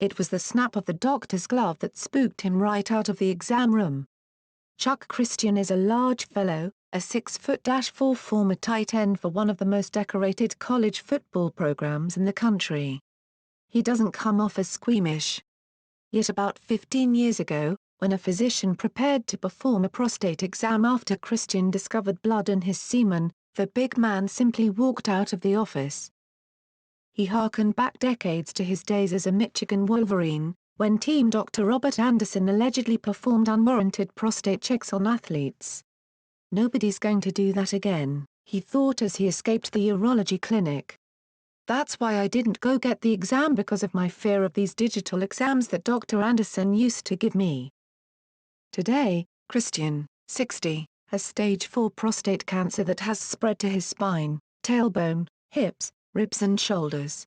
It was the snap of the doctor's glove that spooked him right out of the exam room. Chuck Christian is a large fellow, a 6'4" former tight end for one of the most decorated college football programs in the country. He doesn't come off as squeamish. Yet about 15 years ago, when a physician prepared to perform a prostate exam after Christian discovered blood in his semen, the big man simply walked out of the office. He harkened back decades to his days as a Michigan Wolverine, when team doctor Robert Anderson allegedly performed unwarranted prostate checks on athletes. "Nobody's going to do that again," he thought as he escaped the urology clinic. "That's why I didn't go get the exam, because of my fear of these digital exams that Dr. Anderson used to give me." Today, Christian, 60, has stage 4 prostate cancer that has spread to his spine, tailbone, hips, ribs and shoulders.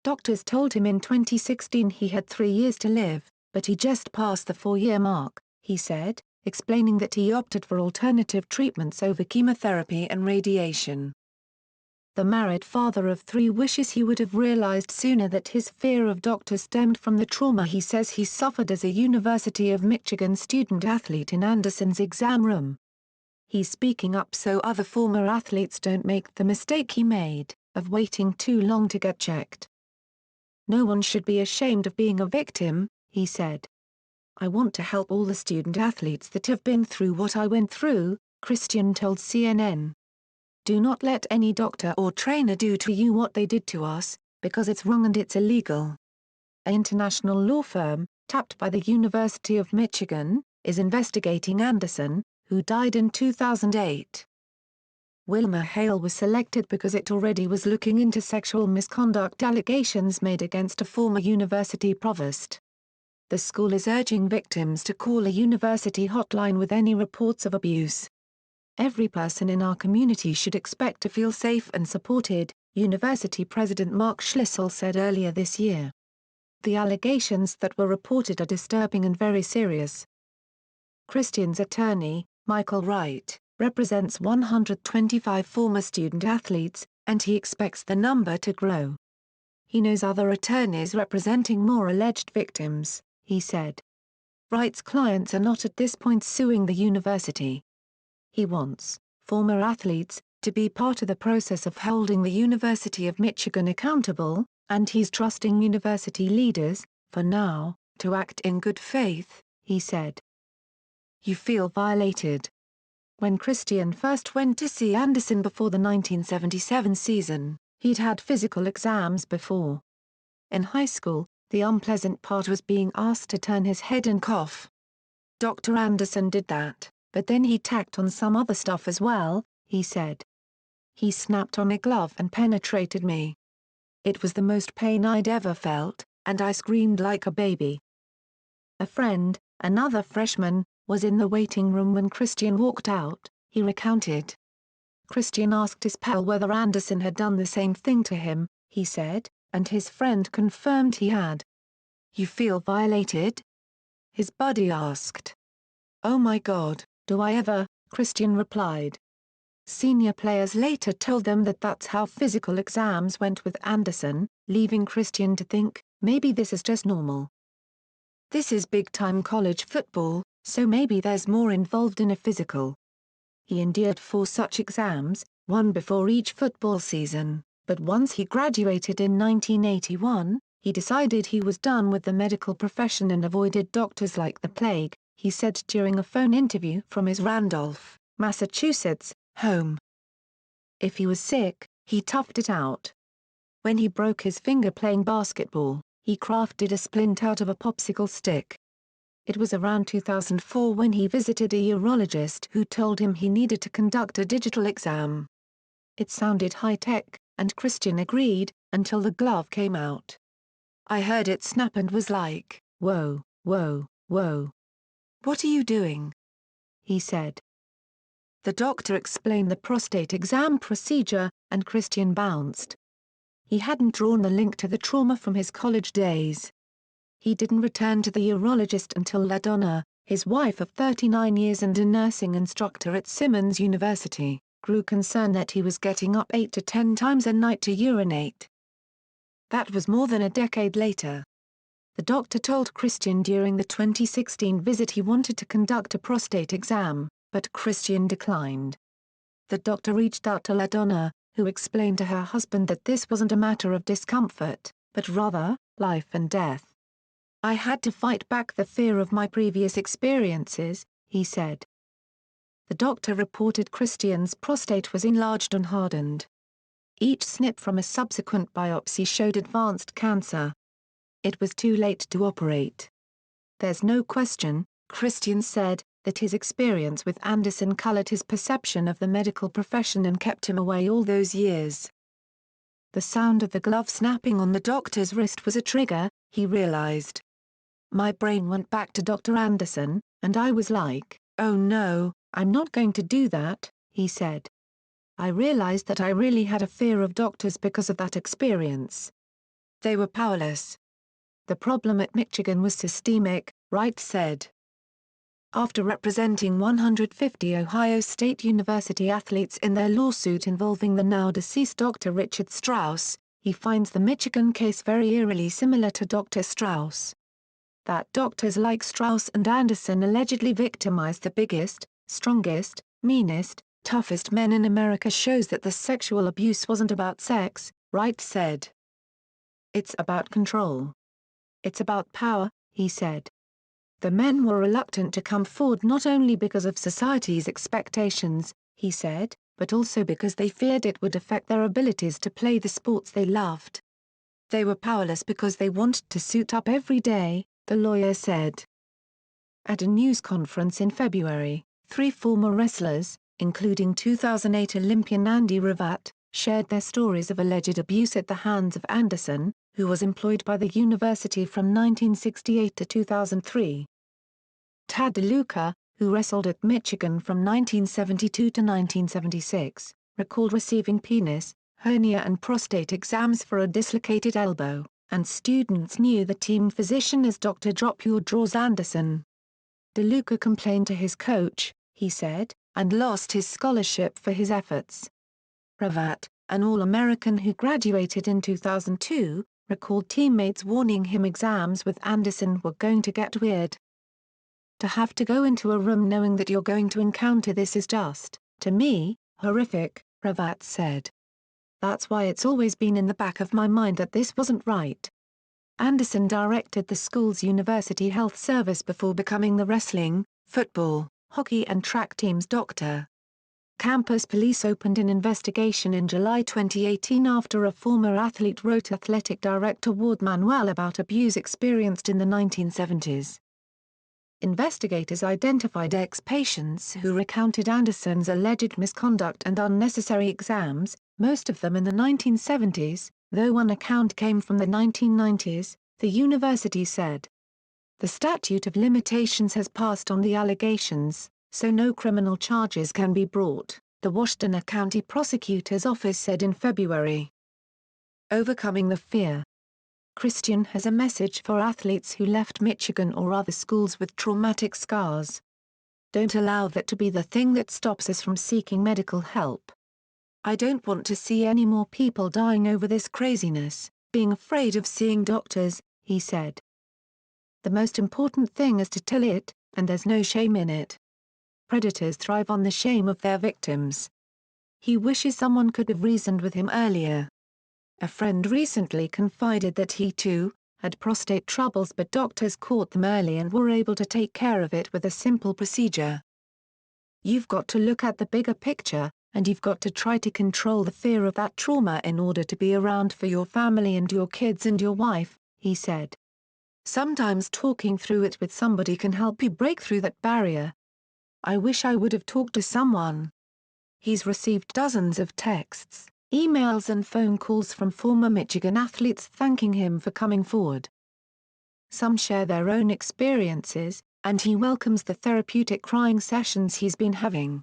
Doctors told him in 2016 he had 3 years to live, but he just passed the 4-year mark, he said, explaining that he opted for alternative treatments over chemotherapy and radiation. The married father of 3 wishes he would have realized sooner that his fear of doctors stemmed from the trauma he says he suffered as a University of Michigan student-athlete in Anderson's exam room. He's speaking up so other former athletes don't make the mistake he made, of waiting too long to get checked. "No one should be ashamed of being a victim," he said. "I want to help all the student-athletes that have been through what I went through," Christian told CNN. "Do not let any doctor or trainer do to you what they did to us, because it's wrong and it's illegal." An international law firm, tapped by the University of Michigan, is investigating Anderson, who died in 2008. WilmerHale was selected because it already was looking into sexual misconduct allegations made against a former university provost. The school is urging victims to call a university hotline with any reports of abuse. "Every person in our community should expect to feel safe and supported," University President Mark Schlissel said earlier this year. "The allegations that were reported are disturbing and very serious." Christian's attorney, Michael Wright, represents 125 former student-athletes, and he expects the number to grow. He knows other attorneys representing more alleged victims, he said. Wright's clients are not at this point suing the university. He wants former athletes to be part of the process of holding the University of Michigan accountable, and he's trusting university leaders, for now, to act in good faith, he said. "You feel violated." When Christian first went to see Anderson before the 1977 season, he'd had physical exams before. In high school, the unpleasant part was being asked to turn his head and cough. Dr. Anderson did that, but then he tacked on some other stuff as well, he said. "He snapped on a glove and penetrated me. It was the most pain I'd ever felt, and I screamed like a baby." A friend, another freshman, was in the waiting room when Christian walked out, he recounted. Christian asked his pal whether Anderson had done the same thing to him, he said, and his friend confirmed he had. "You feel violated?" his buddy asked. "Oh my God, do I ever," Christian replied. Senior players later told them that that's how physical exams went with Anderson, leaving Christian to think, maybe this is just normal. This is big-time college football, so maybe there's more involved in a physical. He endured 4 such exams, one before each football season, but once he graduated in 1981, he decided he was done with the medical profession and avoided doctors like the plague, he said during a phone interview from his Randolph, Massachusetts, home. If he was sick, he toughed it out. When he broke his finger playing basketball, he crafted a splint out of a popsicle stick. It was around 2004 when he visited a urologist who told him he needed to conduct a digital exam. It sounded high-tech, and Christian agreed, until the glove came out. "I heard it snap and was like, whoa, whoa, whoa. What are you doing?" he said. The doctor explained the prostate exam procedure, and Christian bounced. He hadn't drawn the link to the trauma from his college days. He didn't return to the urologist until LaDonna, his wife of 39 years and a nursing instructor at Simmons University, grew concerned that he was getting up 8 to 10 times a night to urinate. That was more than a decade later. The doctor told Christian during the 2016 visit he wanted to conduct a prostate exam, but Christian declined. The doctor reached out to LaDonna, who explained to her husband that this wasn't a matter of discomfort, but rather, life and death. "I had to fight back the fear of my previous experiences," he said. The doctor reported Christian's prostate was enlarged and hardened. Each snip from a subsequent biopsy showed advanced cancer. It was too late to operate. "There's no question," Christian said, "that his experience with Anderson colored his perception of the medical profession and kept him away all those years." The sound of the glove snapping on the doctor's wrist was a trigger, he realized. "My brain went back to Dr. Anderson, and I was like, oh no, I'm not going to do that," he said. "I realized that I really had a fear of doctors because of that experience. They were powerless. The problem at Michigan was systemic," Wright said. After representing 150 Ohio State University athletes in their lawsuit involving the now-deceased Dr. Richard Strauss, he finds the Michigan case very eerily similar to Dr. Strauss. That doctors like Strauss and Anderson allegedly victimized the biggest, strongest, meanest, toughest men in America shows that the sexual abuse wasn't about sex, Wright said. "It's about control. It's about power," he said. "The men were reluctant to come forward not only because of society's expectations," he said, "but also because they feared it would affect their abilities to play the sports they loved. They were powerless because they wanted to suit up every day," the lawyer said. At a news conference in February, 3 former wrestlers, including 2008 Olympian Andy Ravatt, shared their stories of alleged abuse at the hands of Anderson, who was employed by the university from 1968 to 2003. Tad DeLuca, who wrestled at Michigan from 1972 to 1976, recalled receiving penis, hernia and prostate exams for a dislocated elbow, and students knew the team physician as Dr. Drop Your Drawers Anderson. DeLuca complained to his coach, he said, and lost his scholarship for his efforts. Ravatt, an All-American who graduated in 2002, recalled teammates warning him exams with Anderson were going to get weird. "To have to go into a room knowing that you're going to encounter this is just, to me, horrific," Ravatt said. "That's why it's always been in the back of my mind that this wasn't right." Anderson directed the school's university health service before becoming the wrestling, football, hockey and track team's doctor. Campus police opened an investigation in July 2018 after a former athlete wrote athletic director Ward Manuel about abuse experienced in the 1970s. Investigators identified ex-patients who recounted Anderson's alleged misconduct and unnecessary exams, most of them in the 1970s, though one account came from the 1990s, the university said. "The statute of limitations has passed on the allegations, so no criminal charges can be brought," the Washtenaw County Prosecutor's Office said in February. Overcoming the fear. Christian has a message for athletes who left Michigan or other schools with traumatic scars. "Don't allow that to be the thing that stops us from seeking medical help. I don't want to see any more people dying over this craziness, being afraid of seeing doctors," he said. "The most important thing is to tell it, and there's no shame in it. Predators thrive on the shame of their victims." He wishes someone could have reasoned with him earlier. A friend recently confided that he too had prostate troubles but doctors caught them early and were able to take care of it with a simple procedure. "You've got to look at the bigger picture, and you've got to try to control the fear of that trauma in order to be around for your family and your kids and your wife," he said. "Sometimes talking through it with somebody can help you break through that barrier. I wish I would have talked to someone." He's received dozens of texts, emails and phone calls from former Michigan athletes thanking him for coming forward. Some share their own experiences, and he welcomes the therapeutic crying sessions he's been having.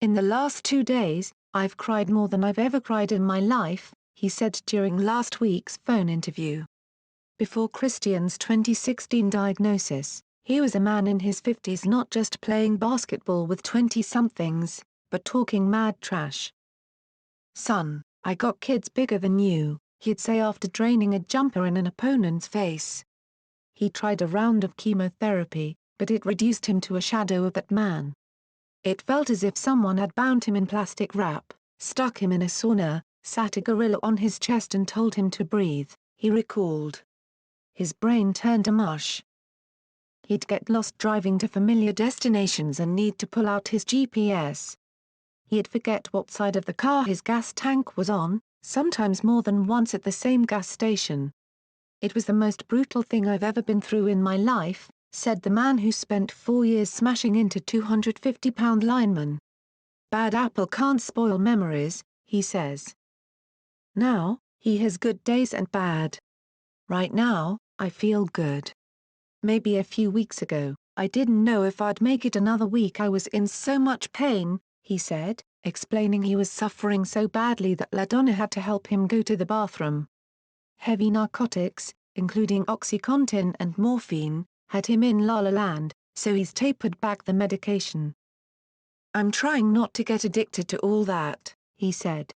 "In the last 2 days, I've cried more than I've ever cried in my life," he said during last week's phone interview. Before Christian's 2016 diagnosis, he was a man in his 50s not just playing basketball with 20-somethings, but talking mad trash. "Son, I got kids bigger than you," he'd say after draining a jumper in an opponent's face. He tried a round of chemotherapy, but it reduced him to a shadow of that man. It felt as if someone had bound him in plastic wrap, stuck him in a sauna, sat a gorilla on his chest and told him to breathe, he recalled. His brain turned to mush. He'd get lost driving to familiar destinations and need to pull out his GPS. He'd forget what side of the car his gas tank was on, sometimes more than once at the same gas station. "It was the most brutal thing I've ever been through in my life," said the man who spent 4 years smashing into 250-pound linemen. "Bad apple can't spoil memories," he says. Now, he has good days and bad. "Right now, I feel good. Maybe a few weeks ago, I didn't know if I'd make it another week. I was in so much pain," he said, explaining he was suffering so badly that LaDonna had to help him go to the bathroom. Heavy narcotics, including OxyContin and morphine, had him in La La Land, so he's tapered back the medication. "I'm trying not to get addicted to all that," he said.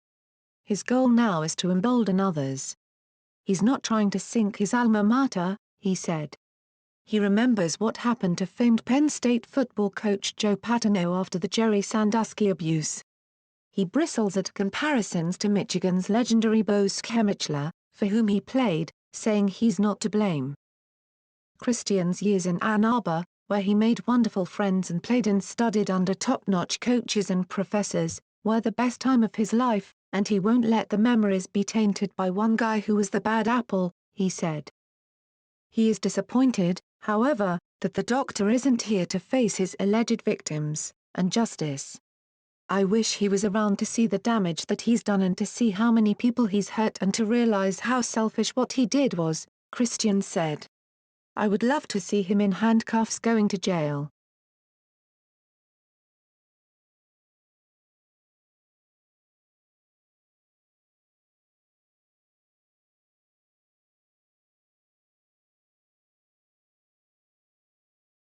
His goal now is to embolden others. He's not trying to sink his alma mater, he said. He remembers what happened to famed Penn State football coach Joe Paterno after the Jerry Sandusky abuse. He bristles at comparisons to Michigan's legendary Bo Schembechler, for whom he played, saying he's not to blame. Christian's years in Ann Arbor, where he made wonderful friends and played and studied under top-notch coaches and professors, were the best time of his life, and he won't let the memories be tainted by one guy who was the bad apple, he said. He is disappointed, however, that the doctor isn't here to face his alleged victims, and justice. "I wish he was around to see the damage that he's done and to see how many people he's hurt and to realize how selfish what he did was," Christian said. "I would love to see him in handcuffs going to jail."